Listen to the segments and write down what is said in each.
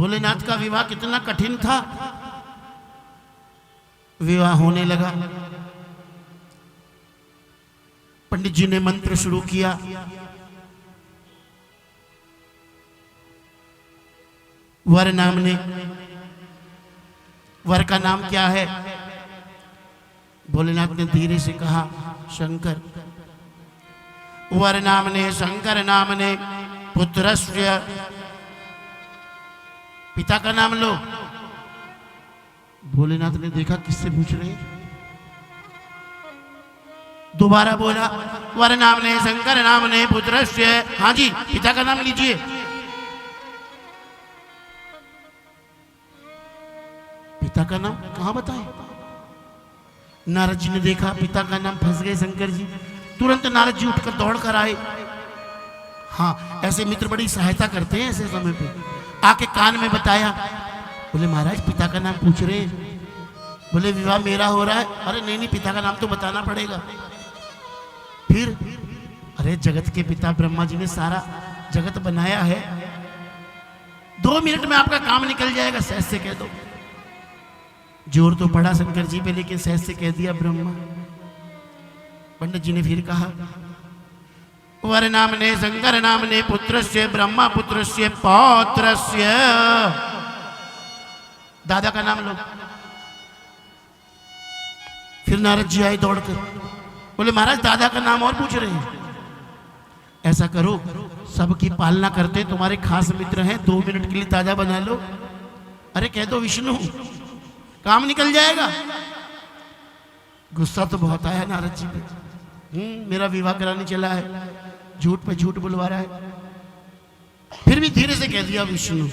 भोलेनाथ का विवाह कितना कठिन था। विवाह होने लगा, पंडित जी ने मंत्र शुरू किया। वर नाम ने, वर का नाम क्या है? भोलेनाथ ने धीरे से कहा शंकर। वर नाम ने, शंकर नाम ने पुत्रस्य, पिता का नाम लो। भोलेनाथ ने देखा किससे पूछ रहे हैं, दोबारा बोला वर नाम ने, शंकर नाम ने पुत्रस्य। हाँ जी, पिता का नाम लीजिए। पिता का नाम कहां बताए? नारद जी ने देखा पिता का नाम, फंस गए शंकर जी। तुरंत नारद जी उठकर दौड़ कर आए। हाँ, ऐसे मित्र बड़ी सहायता करते हैं ऐसे समय पे। आके कान में बताया, बोले महाराज पिता का नाम पूछ रहे हैं। बोले विवाह मेरा हो रहा है। अरे नहीं नहीं, पिता का नाम तो बताना पड़ेगा। फिर अरे जगत के पिता ब्रह्मा जी ने सारा जगत बनाया है, 2 मिनट में आपका काम निकल जाएगा, सहज से कह दो। जोर तो पड़ा शंकर जी पे, लेकिन सहज से कह दिया ब्रह्मा। पंडित जी ने फिर कहा वर नाम ने, शंकर नाम ने पुत्रस्य, ब्रह्मा पुत्रस्य, पौत्रस्य। दादा का नाम लो। फिर नारद जी आए दौड़कर, बोले महाराज दादा का नाम और पूछ रहे हैं। ऐसा करो, सबकी पालना करते तुम्हारे खास मित्र हैं, 2 मिनट के लिए ताजा बना लो। अरे कह दो विष्णु, काम निकल जाएगा। गुस्सा तो बहुत आया नारद जी पे। मेरा विवाह कराने चला है, झूठ पे झूठ बुलवा रहा है। फिर भी धीरे से कह दिया विष्णु।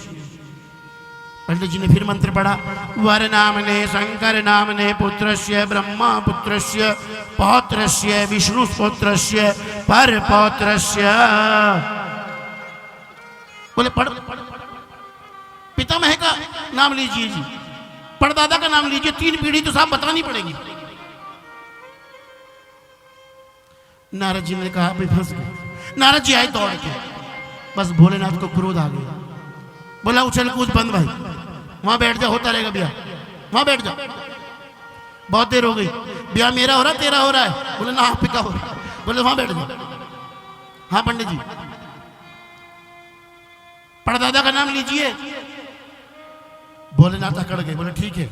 पंडित जी ने फिर मंत्र पढ़ा वर नाम ने, शंकर नाम ने पुत्रस्य, ब्रह्मा पुत्रस्य, पौत्रस्य, विष्णु पुत्रस्य, पर पौत्रस्य। बोले पढ़, पितामह का नाम लीजिए जी, परदादा का नाम लीजिए, 3 पीढ़ी तो साहब बतानी पड़ेगी। नारद जी ने कहा भाई फंस गए। नारद जी आए दौड़ के, बस भोलेनाथ को क्रोध आ गया। बोला उछल कूद बंद भाई, वहां बैठ जा, होता रहेगा ब्याह, वहां बैठ जा। बहुत देर हो गई, ब्याह मेरा हो रहा तेरा हो रहा है। बोले ना आपका हो रहा। बोले वहां बैठ जा। हाँ पंडित जी, परदादा का नाम लीजिए। भोलेनाथ अकड़ गए, बोले ठीक है,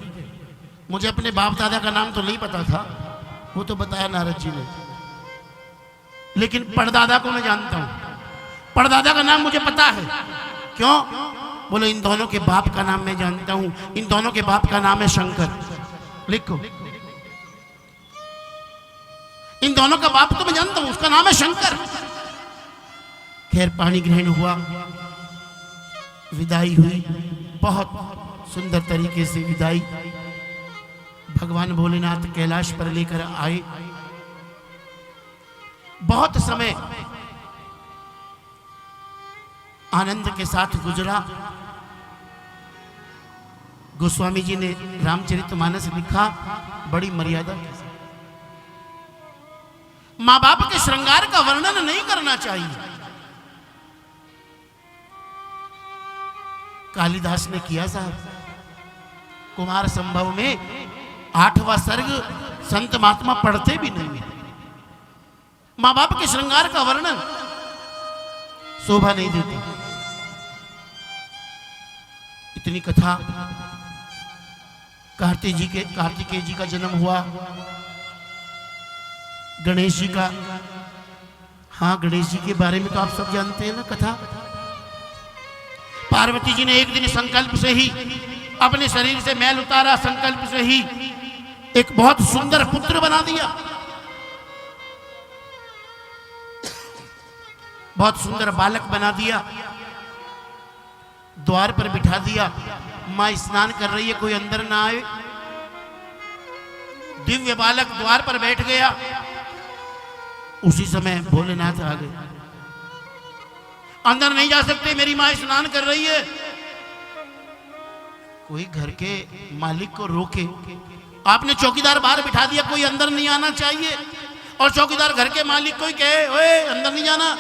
मुझे अपने बाप दादा का नाम तो नहीं पता था, वो तो बताया नारद जी ने, लेकिन परदादा को मैं जानता हूं, परदादा का नाम मुझे पता है। क्यों? बोले इन दोनों के बाप का नाम मैं जानता हूं, इन दोनों के बाप का नाम है शंकर। लिखो, इन दोनों का बाप तो मैं जानता हूं, उसका नाम है शंकर। खैर पानी ग्रहण हुआ, विदाई हुई, बहुत सुंदर तरीके से विदाई। भगवान भोलेनाथ कैलाश पर लेकर आए। बहुत समय आनंद के साथ गुजरा। गोस्वामी जी ने रामचरितमानस लिखा बड़ी मर्यादा के साथ। मां बाप के श्रृंगार का वर्णन नहीं करना चाहिए। कालिदास ने किया साहब, कुमार संभव में 8वां सर्ग संत महात्मा पढ़ते भी नहीं। मां बाप के श्रृंगार का वर्णन शोभा नहीं देती। इतनी कथा। कार्तिकेय जी का जन्म हुआ, गणेश जी का। हाँ, गणेश जी के बारे में तो आप सब जानते हैं ना कथा। पार्वती जी ने एक दिन संकल्प से ही अपने शरीर से मैल उतारा, संकल्प से ही एक बहुत सुंदर पुत्र बना दिया, बहुत सुंदर बालक बना दिया। द्वार पर बिठा दिया। मां स्नान कर रही है, कोई अंदर ना आए। दिव्य बालक द्वार पर बैठ गया। उसी समय भोलेनाथ आ गए। अंदर नहीं जा सकते, मेरी मां स्नान कर रही है। कोई घर के मालिक को रोके। आपने चौकीदार बाहर बिठा दिया, कोई अंदर नहीं आना चाहिए, और चौकीदार घर के मालिक को ही कहे ओए अंदर नहीं जाना।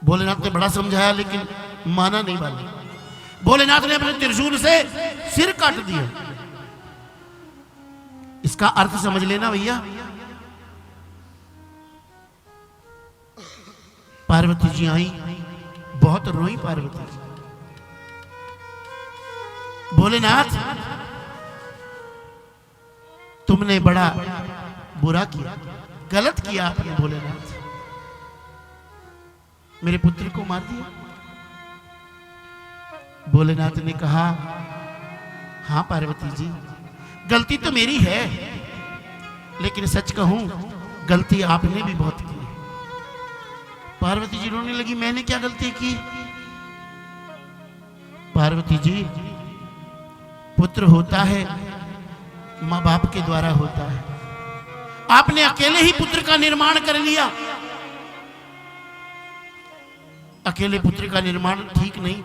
भोलेनाथ ने बड़ा समझाया, लेकिन माना नहीं वाले। भोलेनाथ ने अपने त्रिशूल से सिर काट दिया। इसका अर्थ समझ लेना भैया। पार्वती जी आई, बहुत रोई पार्वती जी। भोलेनाथ तुमने बड़ा बुरा किया, गलत किया आपने भोलेनाथ, मेरे पुत्र को मार दिया। भोलेनाथ ने कहा, हां पार्वती जी, गलती तो मेरी है, लेकिन सच कहूं गलती आपने भी बहुत की। पार्वती जी रोने लगी, मैंने क्या गलती की? पार्वती जी, पुत्र होता है मां बाप के द्वारा होता है। आपने अकेले ही पुत्र का निर्माण कर लिया। अकेले पुत्र का निर्माण ठीक नहीं।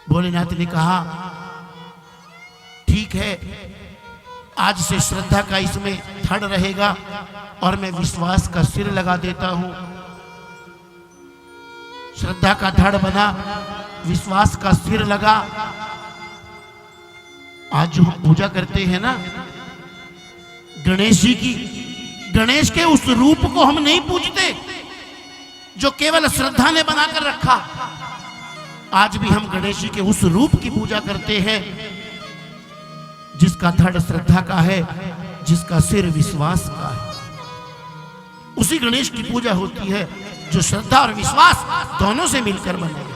भोलेनाथ ने कहा, ठीक है, आज से श्रद्धा का इसमें धड़ रहेगा और मैं विश्वास का सिर लगा देता हूं। श्रद्धा का धड़ बना, विश्वास का सिर लगा। आज जो हम पूजा करते हैं ना गणेश जी की, गणेश के उस रूप को हम नहीं पूजते जो केवल श्रद्धा ने बनाकर रखा। आज भी हम गणेश जी के उस रूप की पूजा करते हैं जिसका धड़ श्रद्धा का है, जिसका सिर विश्वास का है। उसी गणेश की पूजा होती है जो श्रद्धा और विश्वास दोनों से मिलकर बने।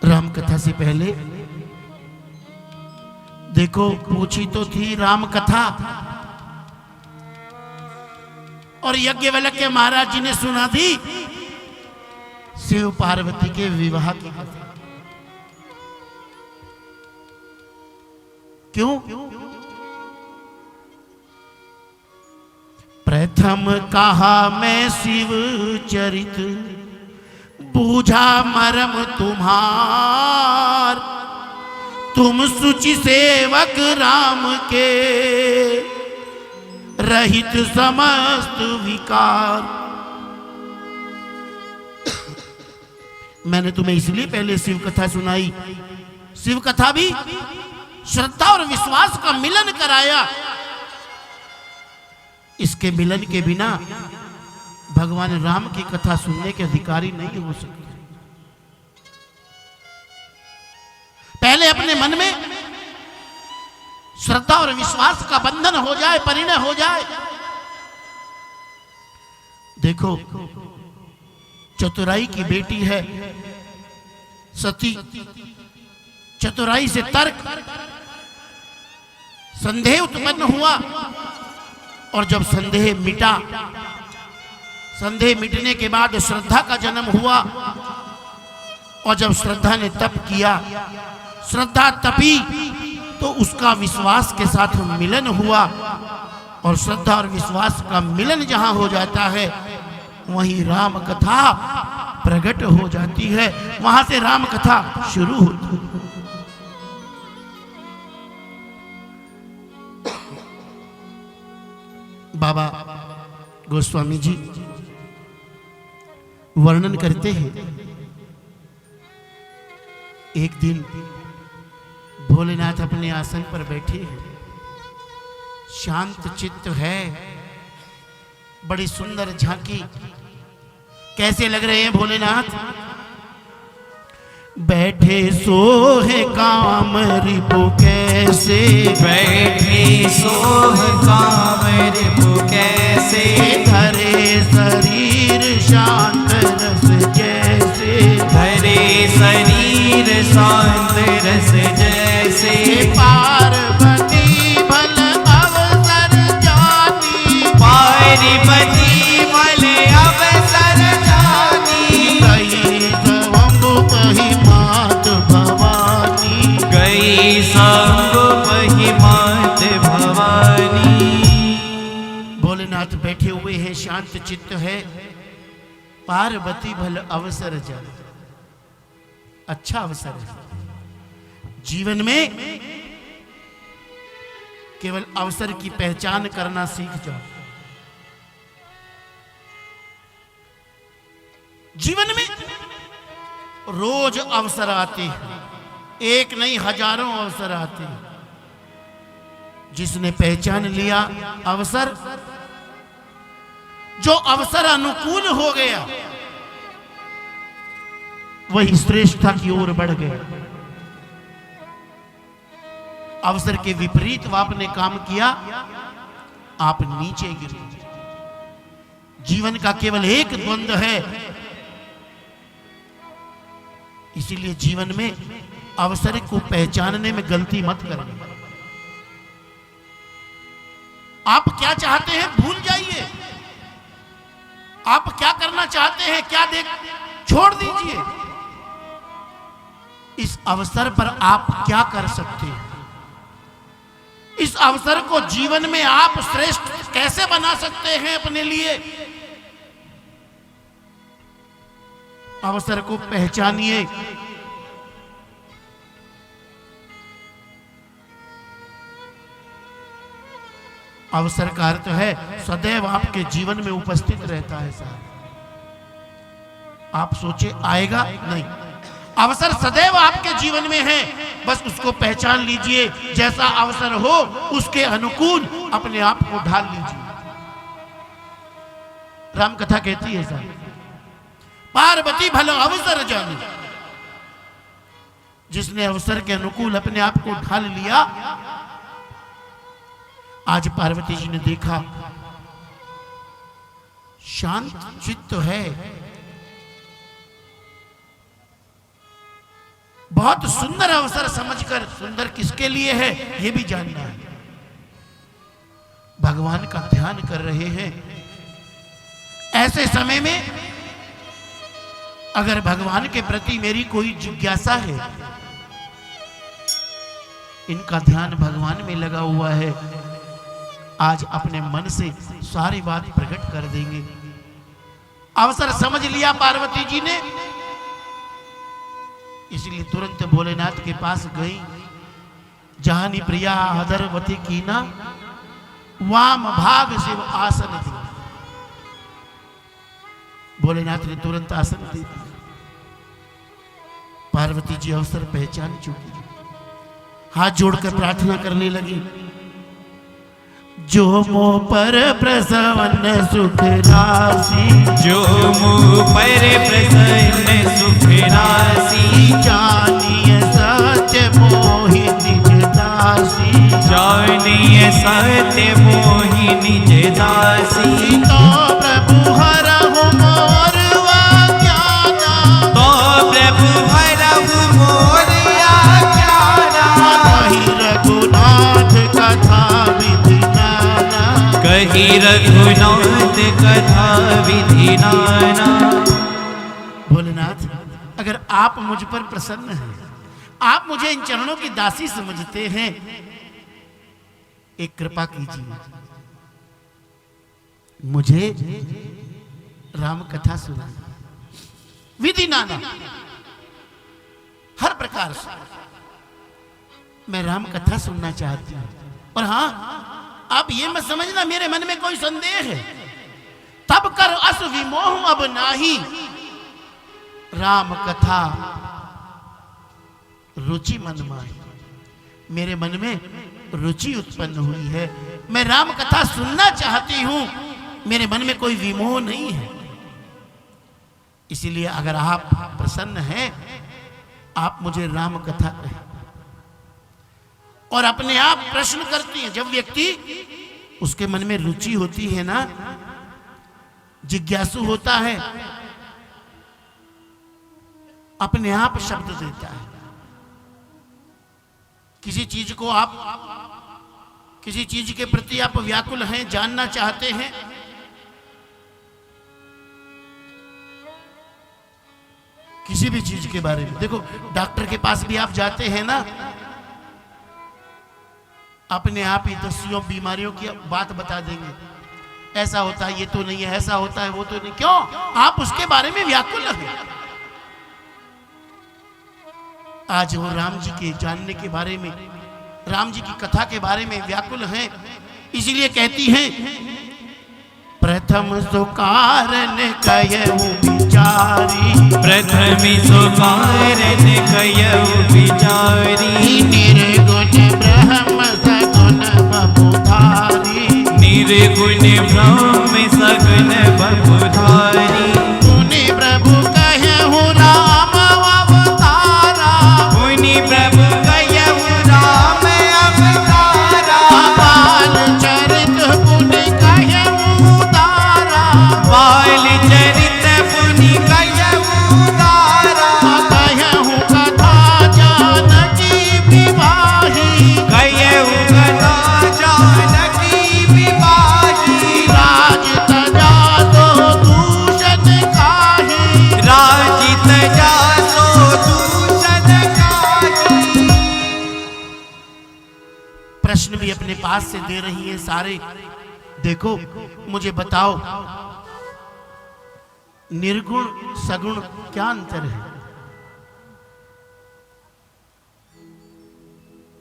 राम कथा से पहले देखो, पूछी तो थी राम कथा, और यज्ञवल्क्य महाराज जी ने सुना दी शिव पार्वती के विवाह की कथा। क्यों? प्रथम कहा मैं शिव चरित, बूझा मरम तुम्हार, तुम सुचि सेवक राम के, रहित समस्त विकार। मैंने तुम्हें इसलिए पहले शिव कथा सुनाई। शिव कथा भी श्रद्धा और विश्वास का मिलन कराया। इसके मिलन के बिना भगवान राम की कथा सुनने के अधिकारी नहीं हो सकते। पहले अपने मन में श्रद्धा और विश्वास का बंधन हो जाए, परिणय हो जाए। देखो, चतुराई की बेटी है सती, चतुराई से तर्क, संदेह उत्पन्न हुआ, और जब संदेह मिटा, संदेह मिटने के बाद श्रद्धा का जन्म हुआ, और जब श्रद्धा ने तप किया, श्रद्धा तपी, तो उसका विश्वास के साथ मिलन हुआ, और श्रद्धा और विश्वास का मिलन जहां हो जाता है वहीं राम कथा प्रकट हो जाती है। वहां से राम कथा शुरू होती है। बाबा गोस्वामी जी वर्णन करते हैं, एक दिन भोलेनाथ अपने आसन पर बैठे हैं, शांत चित्त है, बड़ी सुंदर झांकी। कैसे लग रहे हैं भोलेनाथ? बैठे सोहे काम रिपु कैसे, बैठे सोह काम रिपु कैसे, धरे शरीर शांत रस जैसे, धरे शरीर शांत रस जैसे, पार्वती भल अवसर जानी, पार्वती भल अवसर जानी, गई स्वयंभु कही मात भवानी, गई संग वही मात भवानी। भोलेनाथ बैठे हुए हैं, शांत चित्त है, पार्वती भल अवसर जानी। अच्छा अवसर है जीवन में, केवल अवसर की पहचान करना सीख जाओ। जीवन में रोज अवसर आते हैं, एक नहीं हजारों अवसर आते हैं। जिसने पहचान लिया अवसर, जो अवसर अनुकूल हो गया, वही श्रेष्ठता की ओर बढ़ गया। अवसर के विपरीत आपने काम किया, आप नीचे गिरे। जीवन का केवल एक द्वंद्व है, इसीलिए जीवन में अवसर को पहचानने में गलती मत करना। आप क्या चाहते हैं भूल जाइए, आप क्या करना चाहते हैं क्या देख छोड़ दीजिए। इस अवसर पर आप क्या कर सकते हैं, इस अवसर को जीवन में आप श्रेष्ठ कैसे बना सकते हैं अपने लिए। अवसर को पहचानिए। अवसर का अर्थ है सदैव आपके जीवन में उपस्थित रहता है साहब। आप सोचे आएगा नहीं, अवसर सदैव आपके जीवन में है, बस उसको पहचान लीजिए। जैसा अवसर हो उसके अनुकूल अपने आप को ढाल लीजिए। राम कथा कहती है साहब, पार्वती भला अवसर जाने। जिसने अवसर के अनुकूल अपने आप को ढाल लिया, आज पार्वती जी ने देखा शांत चित्त है, बहुत सुंदर अवसर समझकर, सुंदर किसके लिए है यह भी जानना है। भगवान का ध्यान कर रहे हैं। ऐसे समय में अगर भगवान के प्रति मेरी कोई जिज्ञासा है, इनका ध्यान भगवान में लगा हुआ है, आज अपने मन से सारी बात प्रकट कर देंगे। अवसर समझ लिया पार्वती जी ने, इसलिए तुरंत भोलेनाथ के पास गई। जहानी प्रिया हदरवती कीना, वाम भाग शिव आसन दी। भोलेनाथ ने तुरंत आसन दे दिया। पार्वती जी अवसर पहचान चुकी, हाथ जोड़कर प्रार्थना करने लगी। जो मुँह पर प्रसन्न सुख राशि, जो मुँह पर प्रसन्न सुख राशि, जानिए सत्य मोहि निज दासी। जानिए सत्य मोहि निज दासी। तो प्रभु हरहु मोर आज्ञाना, तो प्रभु हरहु मोर आज्ञाना। कहि रघुनाथ कथा विधि नाना, कहि रघुनाथ कथा विधि नाना। भोलेनाथ, अगर आप मुझ पर प्रसन्न हैं, आप मुझे इन चरणों की दासी समझते हैं, एक कृपा कीजिए, मुझे राम कथा सुनाइए। विधि नाना, हर प्रकार से मैं राम कथा सुनना चाहती हूं। और हां, आप ये मत समझना मेरे मन में कोई संदेह है, तब कर अस विमोह अब नाही। राम कथा रुचि मन माही, मेरे मन में रुचि उत्पन्न हुई है, मैं राम कथा सुनना चाहती हूं, मेरे मन में कोई विमोह नहीं है। इसीलिए अगर आप प्रसन्न हैं, आप मुझे राम कथा कहें। और अपने आप प्रश्न करती हैं, जब व्यक्ति उसके मन में रुचि होती है ना, जिज्ञासु होता है, अपने आप शब्द देता है। किसी चीज को आप, किसी चीज के प्रति आप व्याकुल हैं, जानना चाहते हैं, किसी भी चीज के बारे में, देखो डॉक्टर के पास भी आप जाते हैं ना, अपने आप ही दसियों बीमारियों की बात बता देंगे। ऐसा होता है, ये तो नहीं है, ऐसा होता है, वो तो नहीं। क्यों? आप उसके बारे में व्याकुल हैं। आज वो राम जी के जानने के बारे में, राम जी की कथा के बारे में व्याकुल हैं। इसलिए कहती हैं, प्रथम सो कारण कहूं विचारी। प्रथमी सुकारन कयऊ विचारी। निर्गुण ब्रह्म सगुण बपुधारी। निर्गुण ब्रह्म सगुण बपुधारी। मुनि प्रभु कहु राम अवतारा। मुनि प्रभु कयऊ राम अवतारा। बाल चरित पुनि कहु तारा। बाल चरित पुनि कयऊ तारा। कहु कथा जानकी विवाही। कयऊ कथा जानकी विवाही। राज तजा तो दूषण काही। राजित जासो दूषण काही। प्रश्न भी अपने पास से दे रही है सारे। देखो मुझे बताओ, निर्गुण सगुण क्या अंतर है?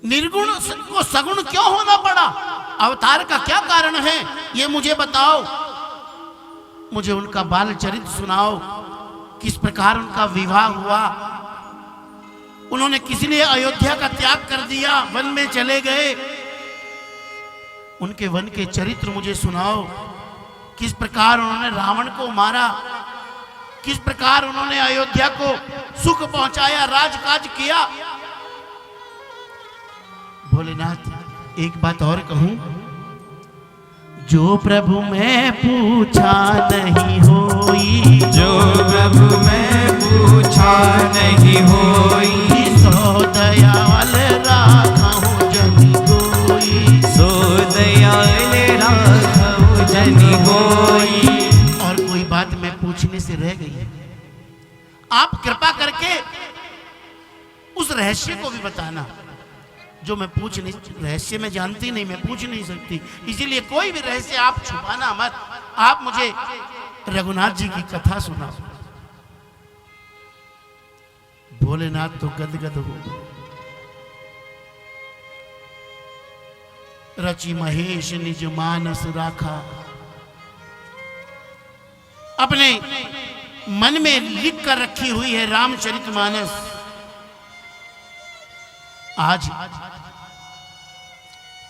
निर्गुण को सगुण क्यों होना पड़ा? अवतार का क्या कारण है ये मुझे बताओ। मुझे उनका बाल चरित्र सुनाओ, किस प्रकार उनका विवाह हुआ, उन्होंने किस लिए अयोध्या का त्याग कर दिया, वन में चले गए। उनके वन के चरित्र मुझे सुनाओ, किस प्रकार उन्होंने रावण को मारा, किस प्रकार उन्होंने अयोध्या को सुख पहुंचाया, राजकाज किया। भोलेनाथ एक बात और कहूं, जो प्रभु मैं पूछा नहीं होई। जो प्रभु मैं पूछा नहीं होई। सो दयाल राखहु जनि कोई। सो दयाल राखहु जनि कोई। और कोई बात मैं पूछने से रह गई, आप कृपा करके उस रहस्य को भी बताना जो मैं पूछ नहीं, रहस्य में जानती नहीं, मैं पूछ नहीं सकती, इसीलिए कोई भी रहस्य आप छुपाना मत। आप मुझे रघुनाथ जी की कथा सुनाओ। भोलेनाथ तो गदगद हो गए। रचि महेश निज मानस राखा, अपने मन में लिख कर रखी हुई है रामचरितमानस। आज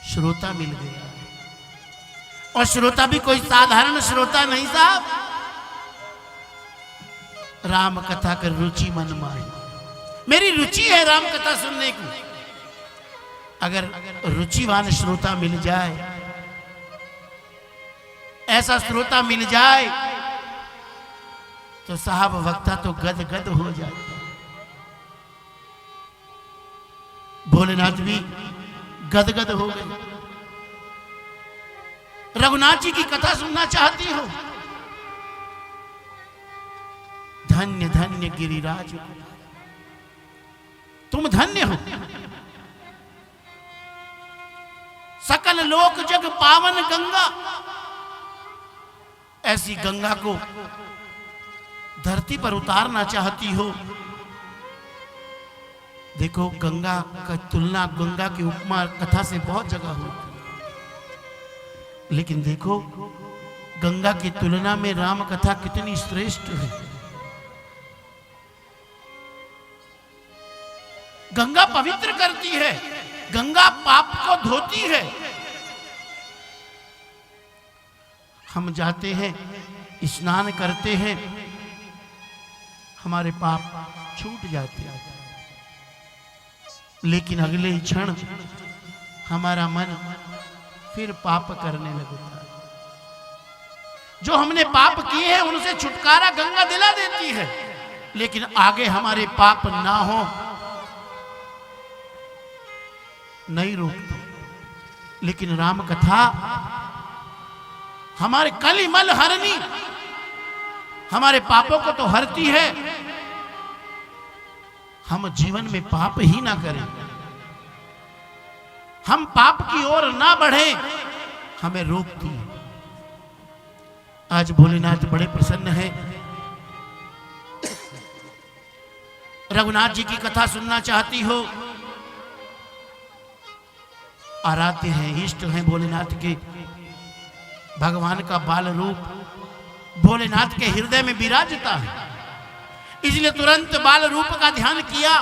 श्रोता मिल गया, और श्रोता भी कोई साधारण श्रोता नहीं साहब। राम कथा कर रुचि मन माही। मेरी रुचि है राम कथा सुनने की। अगर रुचिवान श्रोता मिल जाए, ऐसा श्रोता मिल जाए, तो साहब वक्ता तो गदगद हो जाता। भोलेनाथ भी गदगद हो गए। रघुनाथ जी की कथा सुनना चाहती हो? धन्य धन्य गिरिराज, तुम धन्य हो। सकल लोक जग पावन गंगा, ऐसी गंगा को धरती पर उतारना चाहती हो। देखो गंगा का तुलना, गंगा की उपमा कथा से बहुत जगह होती है, लेकिन देखो गंगा की तुलना में राम कथा कितनी श्रेष्ठ है। गंगा पवित्र करती है, गंगा पाप को धोती है। हम जाते हैं, स्नान करते हैं, हमारे पाप छूट जाते हैं, लेकिन अगले ही क्षण हमारा मन फिर पाप करने लगता है। जो हमने पाप किए हैं उनसे छुटकारा गंगा दिला देती है, लेकिन आगे हमारे पाप ना हो नहीं रोकती। लेकिन राम कथा हमारे कलिमल हरनी, हमारे पापों को तो हरती है। हम जीवन में पाप ही ना करें, हम पाप की ओर ना बढ़े, हमें रोकती है। आज भोलेनाथ बड़े प्रसन्न हैं। रघुनाथ जी की कथा सुनना चाहती हो? आराध्य हैं, इष्ट हैं भोलेनाथ के। भगवान का बाल रूप भोलेनाथ के हृदय में विराजता है। इसलिए तुरंत बाल रूप का ध्यान किया।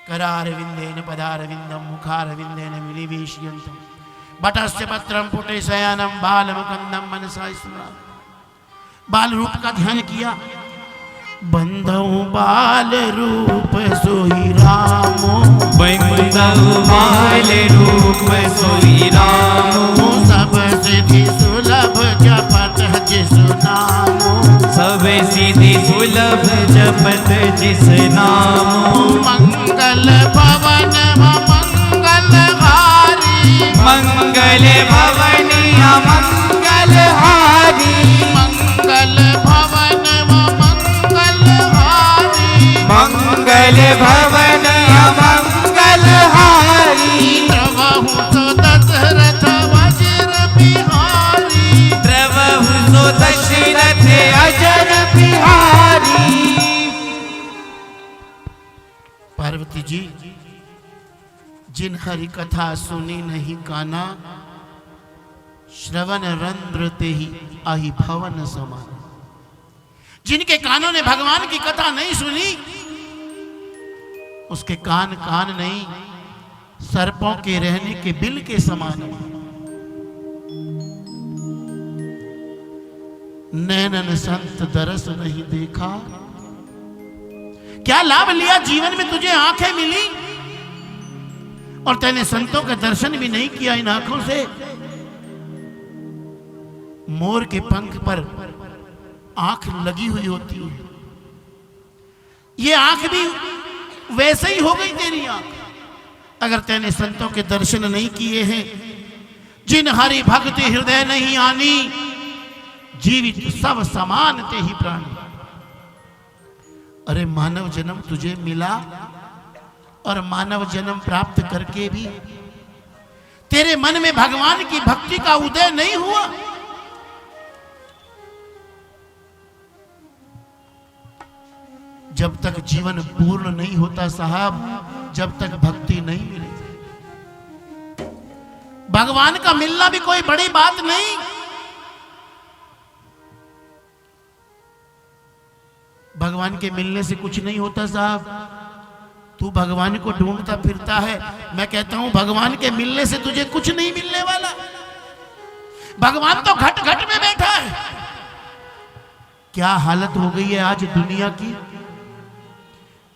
करारविंदेन पदारविंदम मुखारविंदेन विनिवेशयन्तम बटस्य पत्रम पुटे शयनम बालमुकुंदम मनसा स्मरामि। बाल रूप का ध्यान किया। बंधऊ बाल रूप सोई रामो, बंधऊ बाल रूप सोई रामो, सब सिद्धि सुलभ जपत जिस नामो, सब सिद्धि सुलभ जपत जिस नामो, मंगल भवन मंगल हारी, मंगल भवन मंगल हारी, मंगल भवन मंगल हारी, मंगल भवन मंगल हारी, प्रभु तो दशरथ वज्र बिहारी, प्रभु सो दशरथ अजर बिहारी। पार्वती जी, जिन हरि कथा सुनी नहीं काना, श्रवण रंध्र ते ही आही भवन समान। जिनके कानों ने भगवान की कथा नहीं सुनी, उसके कान कान नहीं, सर्पों के रहने के बिल के समान है। नैनन संत दरस नहीं देखा, क्या लाभ लिया जीवन में, तुझे आंखें मिली और तैने संतों का दर्शन भी नहीं किया इन आंखों से। मोर के पंख पर आंख लगी हुई होती है, ये आंख भी वैसे ही हो गई तेरी आंख, अगर तैने संतों के दर्शन नहीं किए हैं। जिन हरि भक्ति हृदय नहीं आनी, जीवित सब समान ते ही प्राणी। अरे मानव जन्म तुझे मिला और मानव जन्म प्राप्त करके भी तेरे मन में भगवान की भक्ति का उदय नहीं हुआ। जब तक जीवन पूर्ण नहीं होता साहब, जब तक भक्ति नहीं मिलेगी। भगवान का मिलना भी कोई बड़ी बात नहीं। भगवान के मिलने से कुछ नहीं होता साहब। तू भगवान को ढूंढता फिरता है, मैं कहता हूं भगवान के मिलने से तुझे कुछ नहीं मिलने वाला। भगवान तो घट घट में बैठा है। क्या हालत हो गई है आज दुनिया की,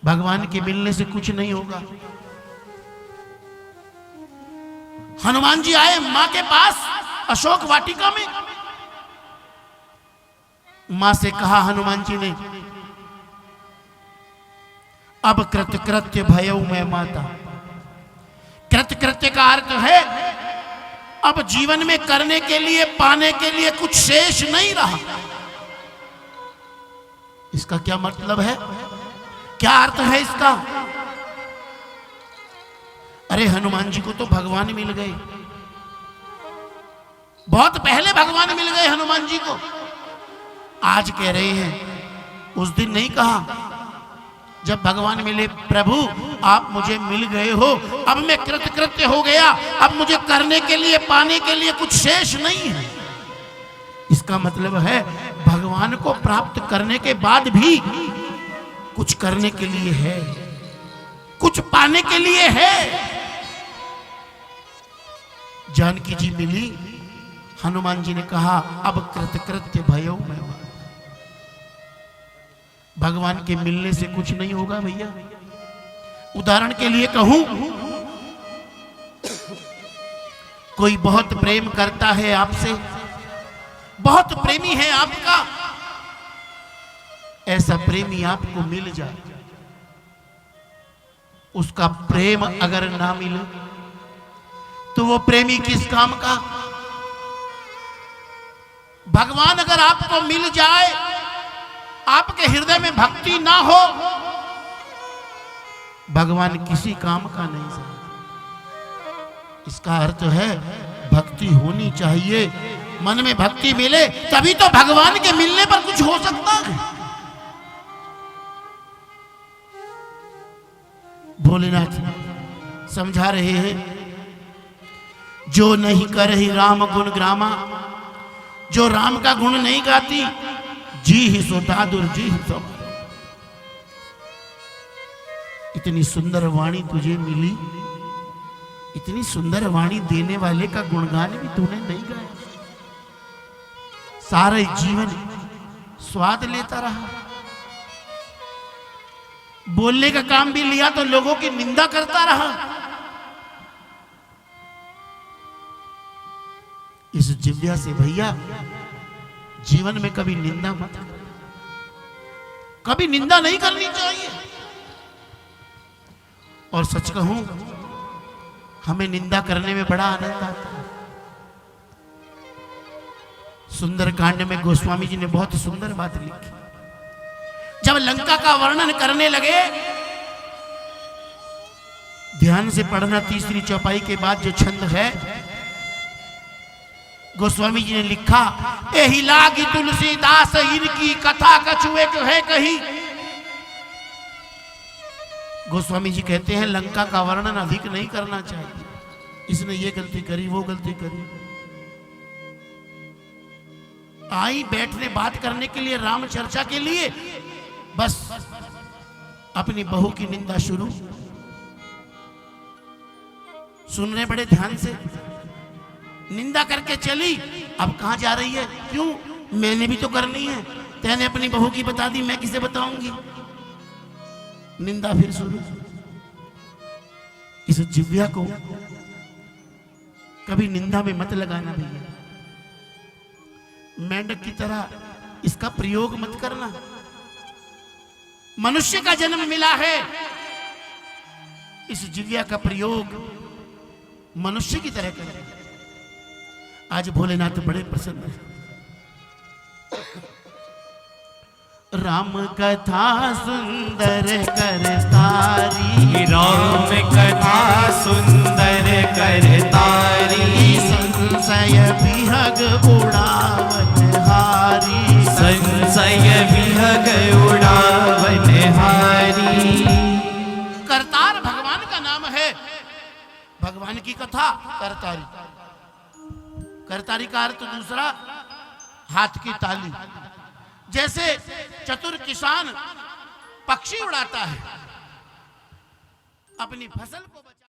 भगवान के मिलने से कुछ नहीं होगा। हनुमान जी आए मां के पास अशोक वाटिका में, मां से कहा हनुमान जी ने, अब कृतकृत्य भयऊ मैं माता। कृतकृत्य का अर्थ है अब जीवन में करने के लिए, पाने के लिए कुछ शेष नहीं रहा। इसका क्या मतलब है, क्या अर्थ है इसका? अरे हनुमान जी को तो भगवान मिल गए, बहुत पहले भगवान मिल गए हनुमान जी को। आज कह रहे हैं, उस दिन नहीं कहा जब भगवान मिले, प्रभु आप मुझे मिल गए हो, अब मैं कृतकृत्य हो गया, अब मुझे करने के लिए, पाने के लिए कुछ शेष नहीं है। इसका मतलब है भगवान को प्राप्त करने के बाद भी कुछ करने के लिए है, कुछ पाने के लिए है। जानकी जी मिली, हनुमान जी ने कहा अब कृतकृत्य भयऊ मैं। भगवान के मिलने से कुछ नहीं होगा भैया। उदाहरण के लिए कहूं, कोई बहुत प्रेम करता है आपसे, बहुत प्रेमी है आपका, ऐसा प्रेमी आपको मिल जाए, उसका प्रेम अगर ना मिले तो वो प्रेमी किस काम का? भगवान अगर आपको मिल जाए, आपके हृदय में भक्ति ना हो, भगवान किसी काम का नहीं समझ। इसका अर्थ है भक्ति होनी चाहिए, मन में भक्ति मिले तभी तो भगवान के मिलने पर कुछ हो सकता है। भोलेनाथ समझा रहे हैं, जो नहीं करही राम गुण ग्रामा, जो राम का गुण नहीं गाती, जी ही सो दादुर जी ही सो। इतनी सुंदर वाणी तुझे मिली, इतनी सुंदर वाणी देने वाले का गुणगान भी तूने नहीं गाया। सारा जीवन स्वाद लेता रहा, बोलने का काम भी लिया तो लोगों की निंदा करता रहा। इस जिव्या से भैया जीवन में कभी निंदा मत कर, कभी निंदा नहीं करनी चाहिए। और सच कहूं, हमें निंदा करने में बड़ा आनंद आता है। सुंदरकांड में गोस्वामी जी ने बहुत सुंदर बात लिखी। जब लंका का वर्णन करने लगे, ध्यान से पढ़ना, तीसरी चौपाई के बाद जो छंद है, गोस्वामी जी ने लिखा, एहि लागी तुलसीदास इनकी कथा कछुए जो है कही। गोस्वामी जी कहते हैं लंका का वर्णन अधिक नहीं करना चाहिए, इसने ये गलती करी, वो गलती करी। आई बैठने बात करने के लिए, राम चर्चा के लिए, बस अपनी बहू की निंदा शुरू। सुन रहे बड़े ध्यान से, निंदा करके चली। अब कहां जा रही है? क्यों? मैंने भी तो करनी है। तेने अपनी बहू की बता दी, मैं किसे बताऊंगी? निंदा फिर शुरू। इस जिव्या को कभी निंदा में मत लगाना भैया, मेंढक की तरह इसका प्रयोग मत करना। मनुष्य का जन्म मिला है, इस जिव्या का प्रयोग मनुष्य की तरह करें। आज भोलेनाथ बड़े प्रसन्न है। राम कथा सुंदर करतारी, राम कथा सुंदर करतारी, संशय विहग उड़ावन हारी, संशय विहग उड़ावन हारी। करतार भगवान का नाम है। भगवान की कथा करतारी। करतारी का अर्थ दूसरा, हाथ की ताली। जैसे चतुर किसान पक्षी उड़ाता है, अपनी फसल को